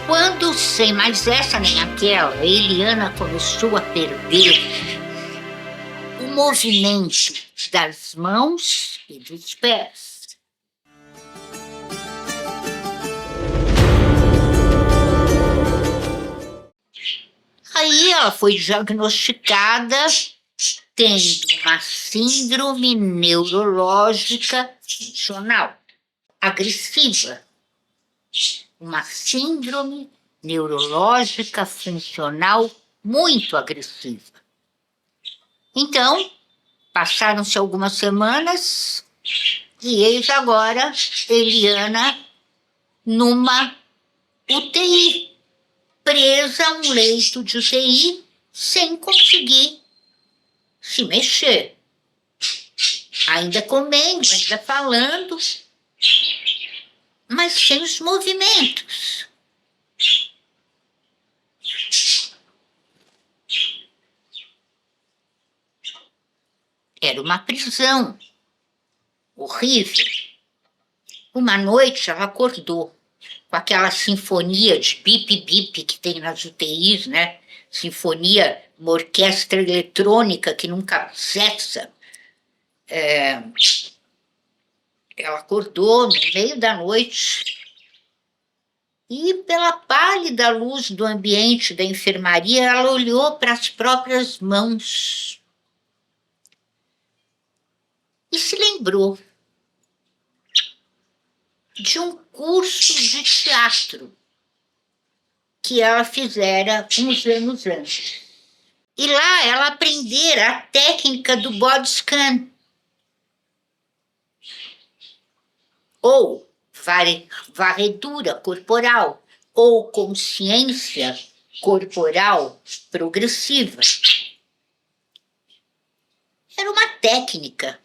Quando, sem mais essa nem aquela, Eliana começou a perder o movimento das mãos e dos pés. Aí ela foi diagnosticada tendo uma síndrome neurológica funcional agressiva. Uma síndrome neurológica funcional muito agressiva. Então, passaram-se algumas semanas e eis agora Eliana numa UTI, presa a um leito de UTI sem conseguir se mexer. Ainda comendo, ainda falando, mas sem os movimentos. Era uma prisão horrível. Uma noite ela acordou com aquela sinfonia de bip-bip que tem nas UTIs, né? Sinfonia, uma orquestra eletrônica que nunca cessa. Ela acordou no meio da noite e, pela pálida luz do ambiente da enfermaria, ela olhou para as próprias mãos e se lembrou de um curso de teatro que ela fizera uns anos antes. E lá ela aprendera a técnica do body scan, ou varredura corporal, ou consciência corporal progressiva. Era uma técnica.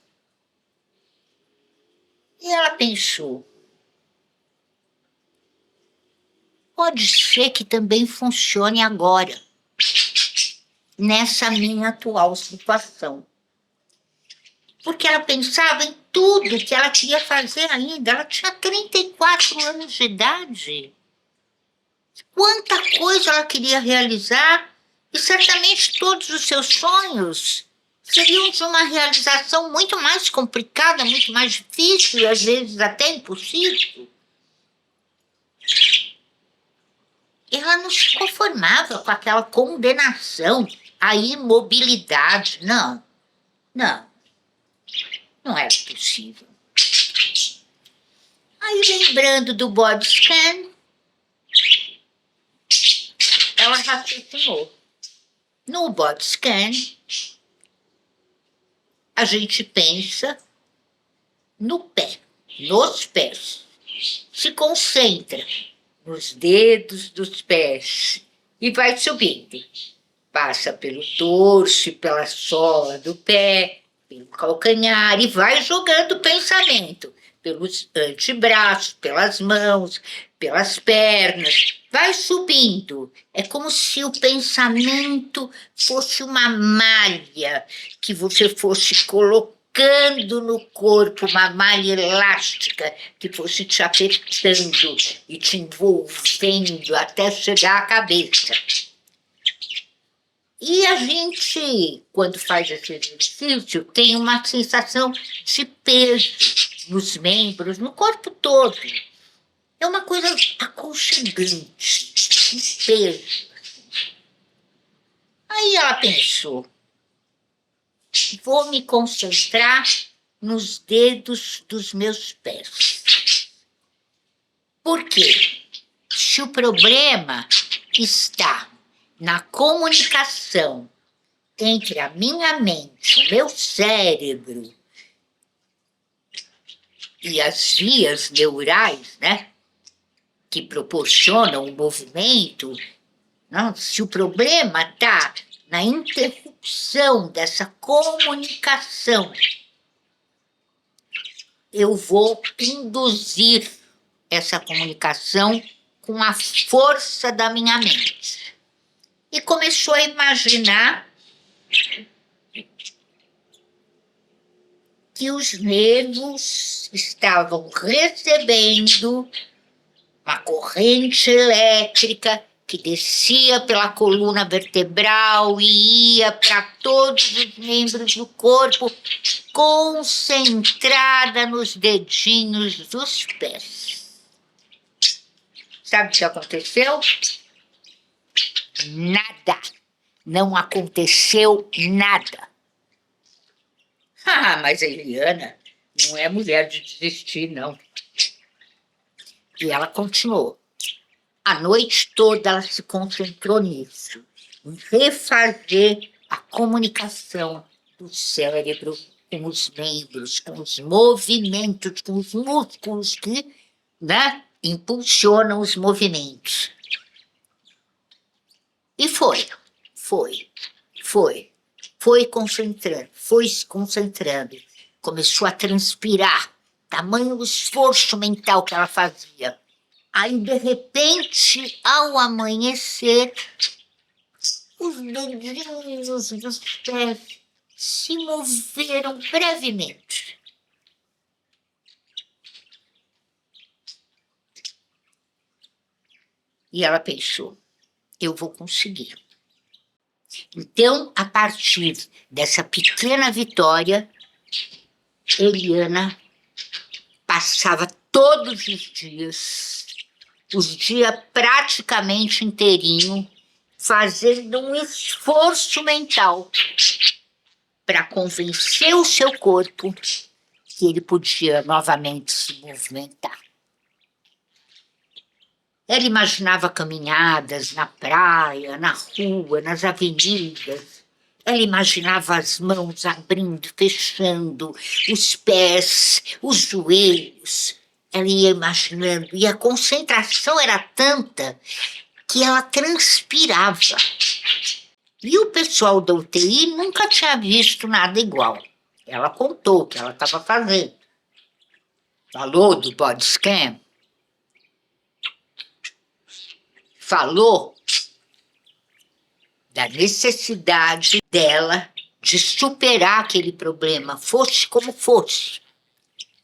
E ela pensou, pode ser que também funcione agora, nessa minha atual situação. Porque ela pensava em tudo que ela queria fazer ainda. Ela tinha 34 anos de idade. Quanta coisa ela queria realizar, e certamente todos os seus sonhos seriam de uma realização muito mais complicada, muito mais difícil, e às vezes até impossível. Ela não se conformava com aquela condenação à imobilidade. Não era possível. Aí, lembrando do body scan, ela raciocinou. No body scan, a gente pensa no pé, nos pés. Se concentra nos dedos dos pés e vai subindo. Passa pelo torso, pela sola do pé, pelo calcanhar e vai jogando o pensamento pelos antebraços, pelas mãos, pelas pernas. Vai subindo. É como se o pensamento fosse uma malha que você fosse colocando no corpo, uma malha elástica que fosse te apertando e te envolvendo até chegar à cabeça. E a gente, quando faz esse exercício, tem uma sensação de peso nos membros, no corpo todo. É uma coisa aconchegante, de peso. Aí ela pensou, vou me concentrar nos dedos dos meus pés. Por quê? Se o problema está na comunicação entre a minha mente, o meu cérebro e as vias neurais, né, que proporcionam o movimento, não? Se o problema está na interrupção dessa comunicação, eu vou induzir essa comunicação com a força da minha mente. E começou a imaginar que os nervos estavam recebendo uma corrente elétrica que descia pela coluna vertebral e ia para todos os membros do corpo, concentrada nos dedinhos dos pés. Sabe o que aconteceu? Nada. Não aconteceu nada. Ah, mas a Eliana não é mulher de desistir, não. E ela continuou. A noite toda ela se concentrou nisso, em refazer a comunicação do cérebro com os membros, com os movimentos, com os músculos que, né, impulsionam os movimentos. E foi se concentrando. Começou a transpirar, tamanho o esforço mental que ela fazia. Aí, de repente, ao amanhecer, os dedinhos dos pés se moveram brevemente. E ela pensou, eu vou conseguir. Então, a partir dessa pequena vitória, Eliana passava todos os dias praticamente inteirinho, fazendo um esforço mental para convencer o seu corpo que ele podia novamente se movimentar. Ela imaginava caminhadas na praia, na rua, nas avenidas. Ela imaginava as mãos abrindo, fechando, os pés, os joelhos. Ela ia imaginando, e a concentração era tanta que ela transpirava. E o pessoal da UTI nunca tinha visto nada igual. Ela contou o que ela estava fazendo. Falou do body scan. Falou da necessidade dela de superar aquele problema, fosse como fosse.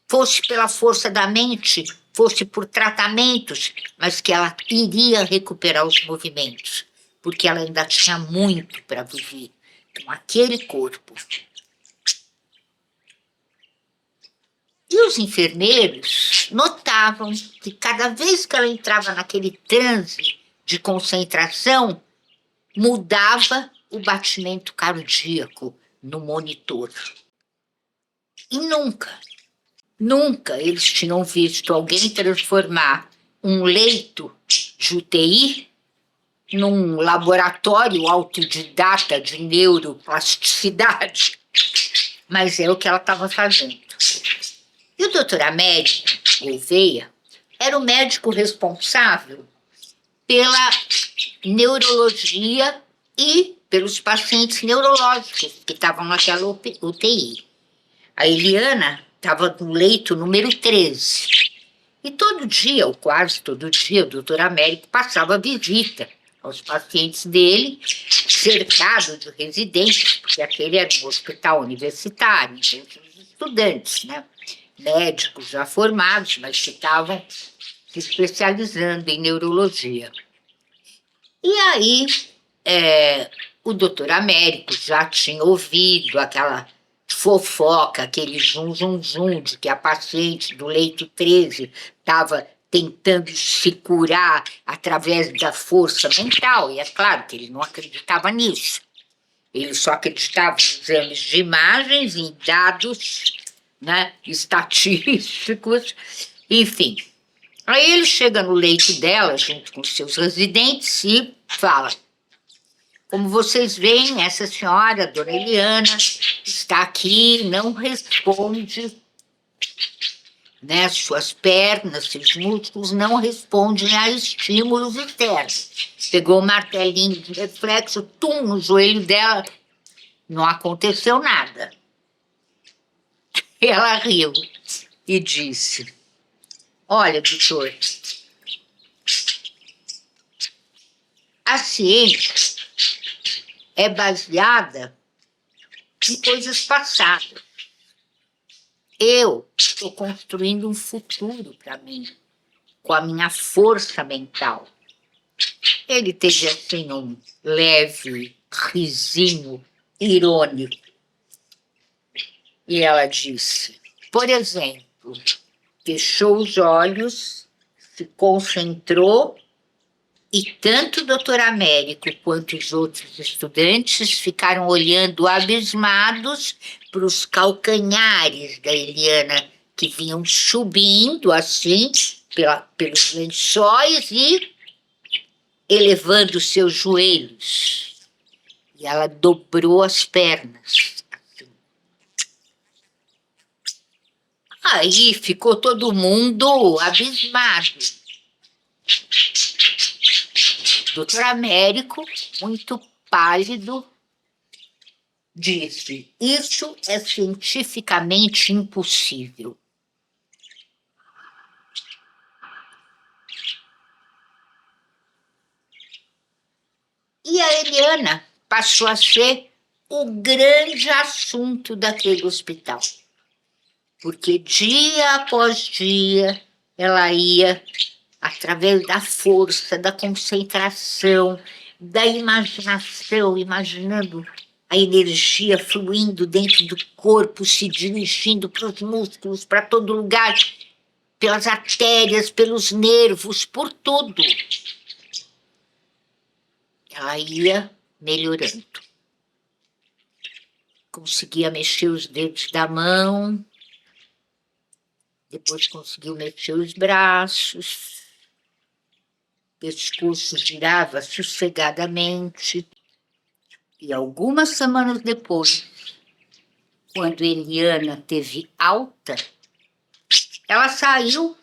Fosse pela força da mente, fosse por tratamentos, mas que ela iria recuperar os movimentos, porque ela ainda tinha muito para viver com aquele corpo. E os enfermeiros notavam que cada vez que ela entrava naquele transe de concentração, mudava o batimento cardíaco no monitor. E nunca eles tinham visto alguém transformar um leito de UTI num laboratório autodidata de neuroplasticidade. Mas é o que ela estava fazendo. E o doutor Américo Gouveia era o médico responsável pela neurologia e pelos pacientes neurológicos que estavam naquela UTI. A Eliana estava no leito número 13. E todo dia, ou quase todo dia, o doutor Américo passava visita aos pacientes dele, cercado de residentes, porque aquele era um hospital universitário, então os estudantes, né? Médicos já formados, mas que estavam se especializando em neurologia. E aí, o doutor Américo já tinha ouvido aquela fofoca, aquele zum de que a paciente do leito 13 estava tentando se curar através da força mental. E é claro que ele não acreditava nisso. Ele só acreditava em exames de imagens, em dados, né, estatísticos, enfim. Aí ele chega no leito dela, junto com os seus residentes, e fala: como vocês veem, essa senhora, dona Eliana, está aqui, não responde, né, suas pernas, seus músculos não respondem a estímulos externos. Pegou o martelinho de reflexo, no joelho dela, não aconteceu nada. Ela riu e disse: olha, doutor, a ciência é baseada em coisas passadas. Eu estou construindo um futuro para mim. com a minha força mental. Ele teve assim um leve risinho irônico. E ela disse, por exemplo, fechou os olhos, se concentrou e tanto o doutor Américo quanto os outros estudantes ficaram olhando abismados para os calcanhares da Eliana, que vinham subindo assim pelos lençóis e elevando seus joelhos. E ela dobrou as pernas. Aí ficou todo mundo abismado. Doutor Américo, muito pálido, disse: isso é cientificamente impossível. E a Eliana passou a ser o grande assunto daquele hospital. Porque dia após dia ela ia, através da força, da concentração, da imaginação, imaginando a energia fluindo dentro do corpo, se dirigindo para os músculos, para todo lugar, pelas artérias, pelos nervos, por tudo. Ela ia melhorando. Conseguia mexer os dedos da mão, depois conseguiu mexer os braços, o pescoço girava sossegadamente. E algumas semanas depois, quando Eliana teve alta, ela saiu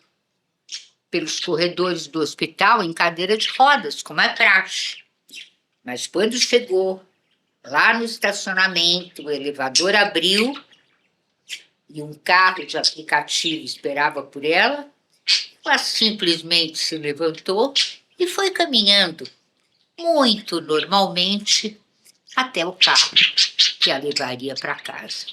pelos corredores do hospital em cadeira de rodas, como é praxe. Mas quando chegou lá no estacionamento, o elevador abriu e um carro de aplicativo esperava por ela, ela simplesmente se levantou e foi caminhando, muito normalmente, até o carro que a levaria para casa.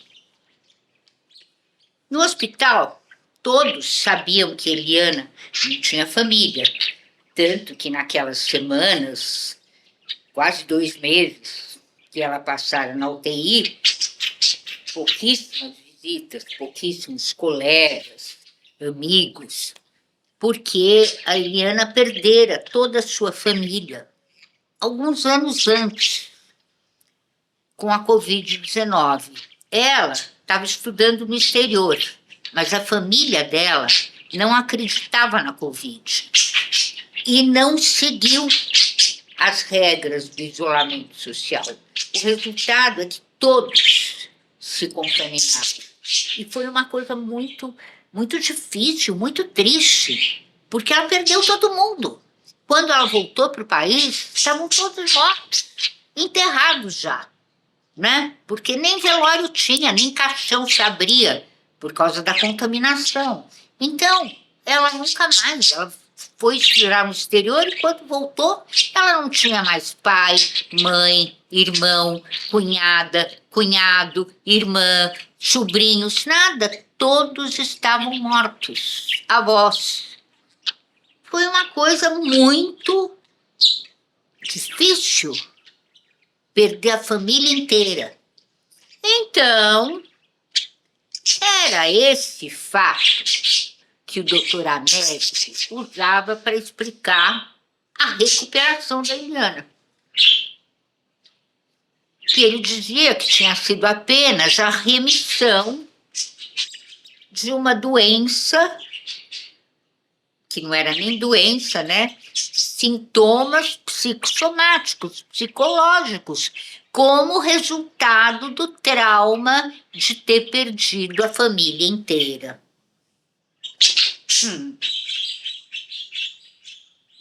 No hospital, todos sabiam que Eliana não tinha família, tanto que naquelas semanas, quase 2 meses, que ela passara na UTI, pouquíssimas visitas, pouquíssimos colegas, amigos, porque a Eliana perdera toda a sua família alguns anos antes, com a Covid-19. Ela estava estudando no exterior, mas a família dela não acreditava na Covid e não seguiu as regras do isolamento social. O resultado é que todos se contaminaram. E foi uma coisa muito, muito difícil, muito triste, porque ela perdeu todo mundo. Quando ela voltou para o país, estavam todos mortos, enterrados já, né? Porque nem velório tinha, nem caixão se abria por causa da contaminação. Então, ela nunca mais, ela foi estudar no exterior e quando voltou, ela não tinha mais pai, mãe, irmão, cunhada, cunhado, irmã, sobrinhos, nada. Todos estavam mortos, avós. Foi uma coisa muito difícil perder a família inteira. Então, era esse fato que o doutor Américo usava para explicar a recuperação da Eliana. Que ele dizia que tinha sido apenas a remissão de uma doença, que não era nem doença, né? Sintomas psicossomáticos, psicológicos, como resultado do trauma de ter perdido a família inteira.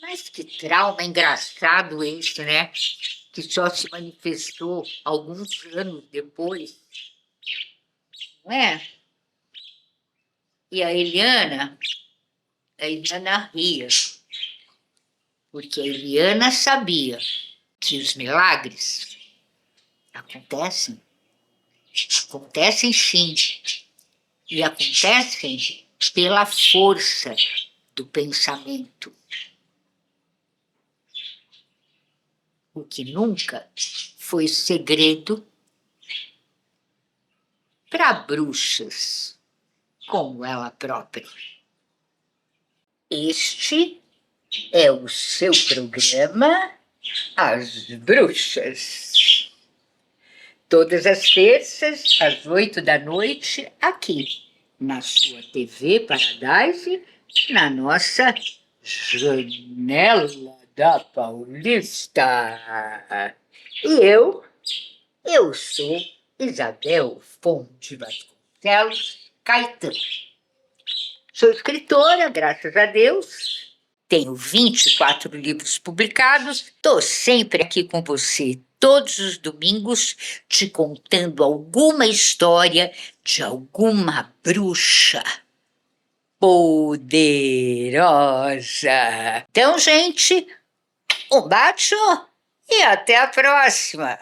Mas que trauma engraçado esse, né? Que só se manifestou alguns anos depois, não é? E a Eliana ria, porque a Eliana sabia que os milagres acontecem sim, e acontecem pela força do pensamento. O que nunca foi segredo para bruxas como ela própria. Este é o seu programa As Bruxas. Todas as terças, às 8 da noite, aqui, na sua TV Paradise, na nossa Janela da Paulista. E eu sou Isabel Fonte Vasconcelos Caetano. Sou escritora, graças a Deus. Tenho 24 livros publicados. Estou sempre aqui com você, todos os domingos, te contando alguma história de alguma bruxa poderosa. Então, gente, um beijo e até a próxima!